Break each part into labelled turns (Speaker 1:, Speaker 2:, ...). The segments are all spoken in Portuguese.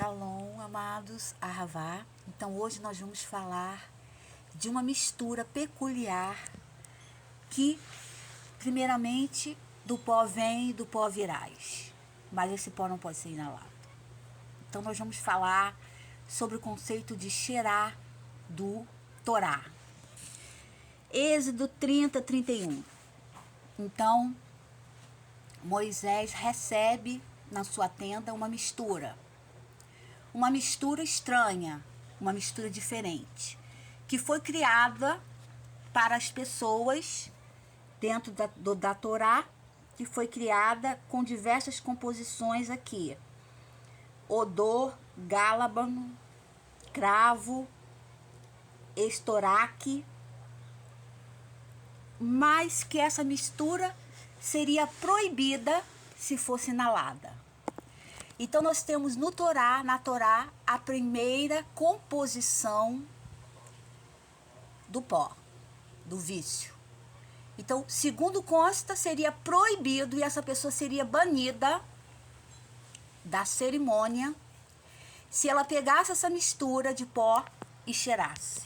Speaker 1: Shalom, amados, Ahavá. Então hoje nós vamos falar de uma mistura peculiar que, primeiramente, do pó vem e do pó virás, mas esse pó não pode ser inalado. Então nós vamos falar sobre o conceito de Xerá do Torá. Êxodo 30, 31. Então, Moisés recebe na sua tenda uma mistura estranha, uma mistura diferente, que foi criada para as pessoas dentro da Torá, que foi criada com diversas composições aqui: odor, gálbano, cravo, estoraque, mas que essa mistura seria proibida se fosse inalada. Então nós temos na Torá, a primeira composição do pó, do vício. Então, segundo consta, seria proibido e essa pessoa seria banida da cerimônia se ela pegasse essa mistura de pó e cheirasse,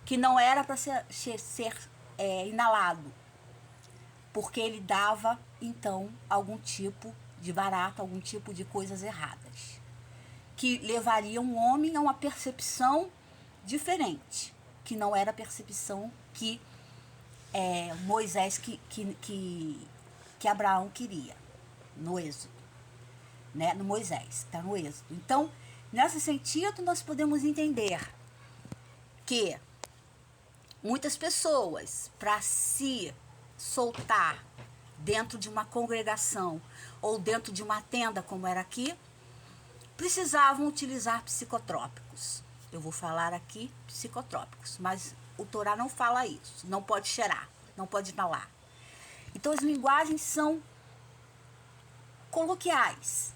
Speaker 1: que não era para ser inalado, porque ele dava, então, algum tipo de barato, algum tipo de coisas erradas, que levariam o homem a uma percepção diferente, que não era a percepção que Moisés, que Abraão queria, no Êxodo, né? No Moisés, está no Êxodo. Então, nesse sentido, nós podemos entender que muitas pessoas, para se soltar dentro de uma congregação ou dentro de uma tenda, como era aqui, precisavam utilizar psicotrópicos. Eu vou falar aqui psicotrópicos, mas o Torá não fala isso. Não pode cheirar, não pode inalar. Então as linguagens são coloquiais.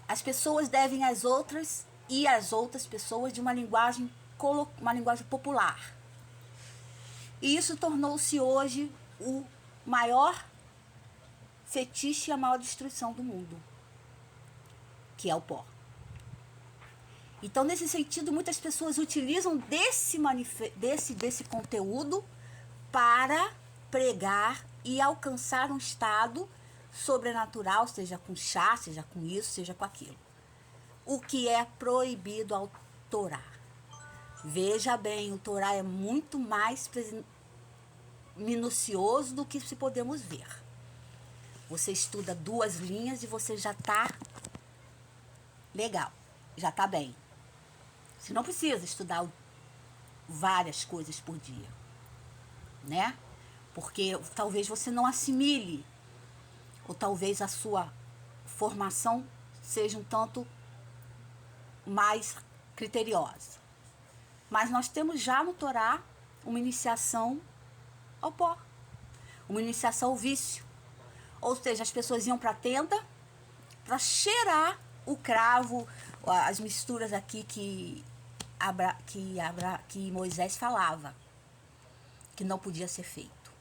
Speaker 1: As pessoas devem às outras e às outras pessoas de uma linguagem popular. E isso tornou-se hoje o maior fetiche e a maior destruição do mundo, que é o pó. Então, nesse sentido, muitas pessoas utilizam desse conteúdo para pregar e alcançar um estado sobrenatural, seja com chá, seja com isso, seja com aquilo. O que é proibido ao Torá. Veja bem, o Torá é muito mais minucioso do que se podemos ver. Você estuda 2 linhas e você já está legal, já está bem. Você não precisa estudar várias coisas por dia, né? Porque talvez você não assimile, ou talvez a sua formação seja um tanto mais criteriosa. Mas nós temos já no Torá uma iniciação ao pó, uma iniciação ao vício. Ou seja, as pessoas iam para a tenda para cheirar o cravo, as misturas aqui que Moisés falava que não podia ser feito.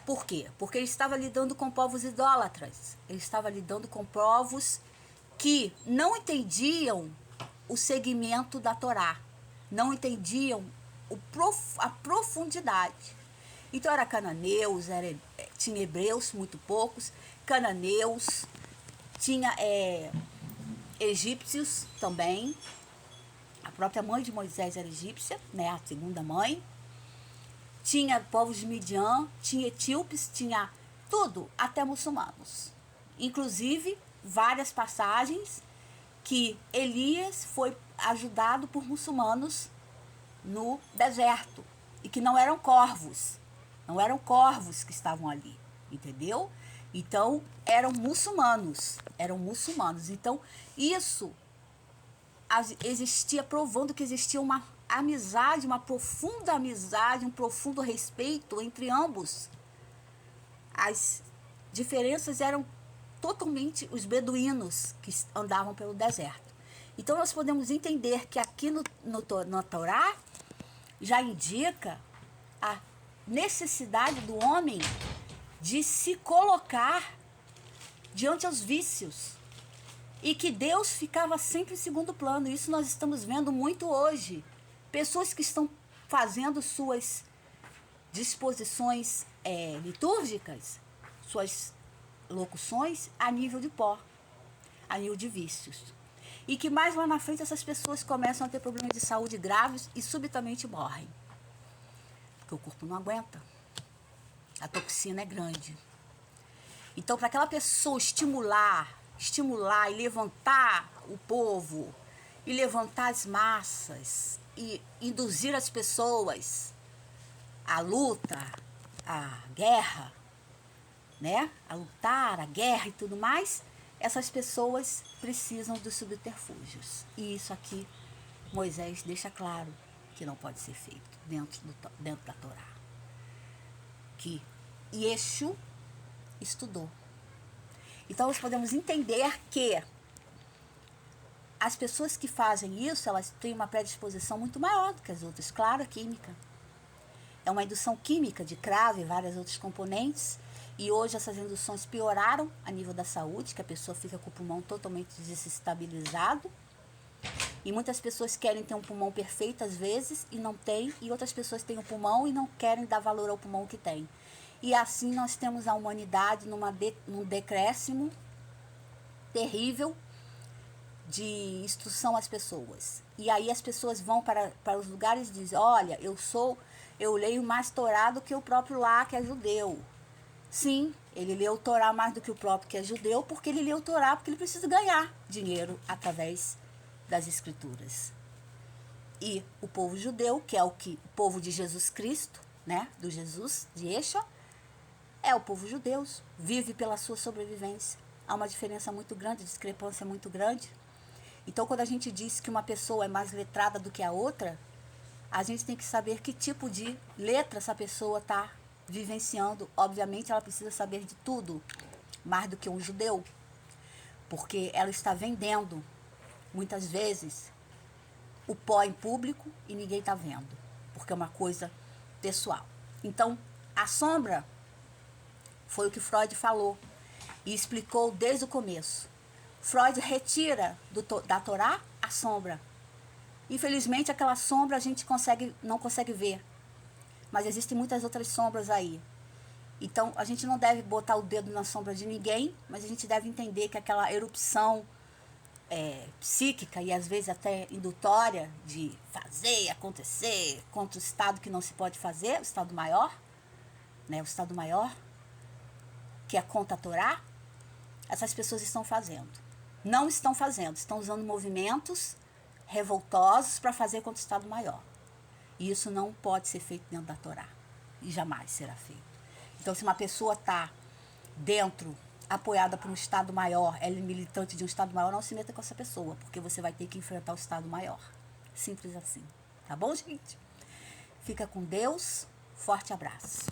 Speaker 1: Por quê? Porque ele estava lidando com povos idólatras, ele estava lidando com povos que não entendiam o segmento da Torá, não entendiam a profundidade. Então era cananeus, tinha hebreus, muito poucos, cananeus, tinha egípcios também. A própria mãe de Moisés era egípcia, né, a segunda mãe. Tinha povos de Midian, tinha etíopes, tinha tudo, até muçulmanos. Inclusive, várias passagens que Elias foi ajudado por muçulmanos no deserto e que não eram corvos. Não eram corvos que estavam ali, entendeu? Então, eram muçulmanos. Então, isso existia, provando que existia uma amizade, uma profunda amizade, um profundo respeito entre ambos. As diferenças eram totalmente os beduínos que andavam pelo deserto. Então, nós podemos entender que aqui na Torá já indica a necessidade do homem de se colocar diante aos vícios, e que Deus ficava sempre em segundo plano. Isso nós estamos vendo muito hoje. Pessoas que estão fazendo suas disposições litúrgicas, suas locuções a nível de pó, a nível de vícios. E que mais lá na frente essas pessoas começam a ter problemas de saúde graves e subitamente morrem. Porque o corpo não aguenta. A toxina é grande. Então, para aquela pessoa estimular e levantar o povo, e levantar as massas, e induzir as pessoas à luta, à guerra, né? A lutar, a guerra e tudo mais, essas pessoas precisam dos subterfúgios. E isso aqui Moisés deixa claro que não pode ser feito dentro da Torá. Que Yeshu estudou. Então nós podemos entender que as pessoas que fazem isso, elas têm uma predisposição muito maior do que as outras. Claro, a química. É uma indução química de cravo e vários outros componentes. E hoje essas induções pioraram a nível da saúde, que a pessoa fica com o pulmão totalmente desestabilizado. E muitas pessoas querem ter um pulmão perfeito às vezes e não tem. E outras pessoas têm um pulmão e não querem dar valor ao pulmão que tem. E assim nós temos a humanidade num decréscimo terrível de instrução às pessoas. E aí as pessoas vão para os lugares e dizem, olha, eu leio mais Torá do que o próprio lá, que é judeu. Sim, ele leu Torá mais do que o próprio, que é judeu, porque ele leu Torá porque ele precisa ganhar dinheiro através das escrituras. E o povo judeu, que é o povo de Jesus Cristo, né, do Jesus, de Yeshua, é o povo judeu, vive pela sua sobrevivência. Há uma diferença muito grande, discrepância muito grande. Então, quando a gente diz que uma pessoa é mais letrada do que a outra, a gente tem que saber que tipo de letra essa pessoa está vivenciando. Obviamente, ela precisa saber de tudo, mais do que um judeu, porque ela está vendendo, muitas vezes, o pó em público e ninguém está vendo, porque é uma coisa pessoal. Então, a sombra foi o que Freud falou e explicou desde o começo. Freud retira da Torá a sombra. Infelizmente, aquela sombra a gente não consegue ver. Mas existem muitas outras sombras aí. Então, a gente não deve botar o dedo na sombra de ninguém, mas a gente deve entender que aquela erupção psíquica e às vezes até indutória de fazer, acontecer contra o estado que não se pode fazer, o estado maior, né, o estado maior, que é contra a Torá, essas pessoas estão fazendo. Não estão fazendo, estão usando movimentos revoltosos para fazer contra o Estado Maior. E isso não pode ser feito dentro da Torá. E jamais será feito. Então, se uma pessoa está dentro, apoiada por um Estado Maior, ela é militante de um Estado Maior, não se meta com essa pessoa, porque você vai ter que enfrentar o Estado Maior. Simples assim. Tá bom, gente? Fica com Deus. Forte abraço.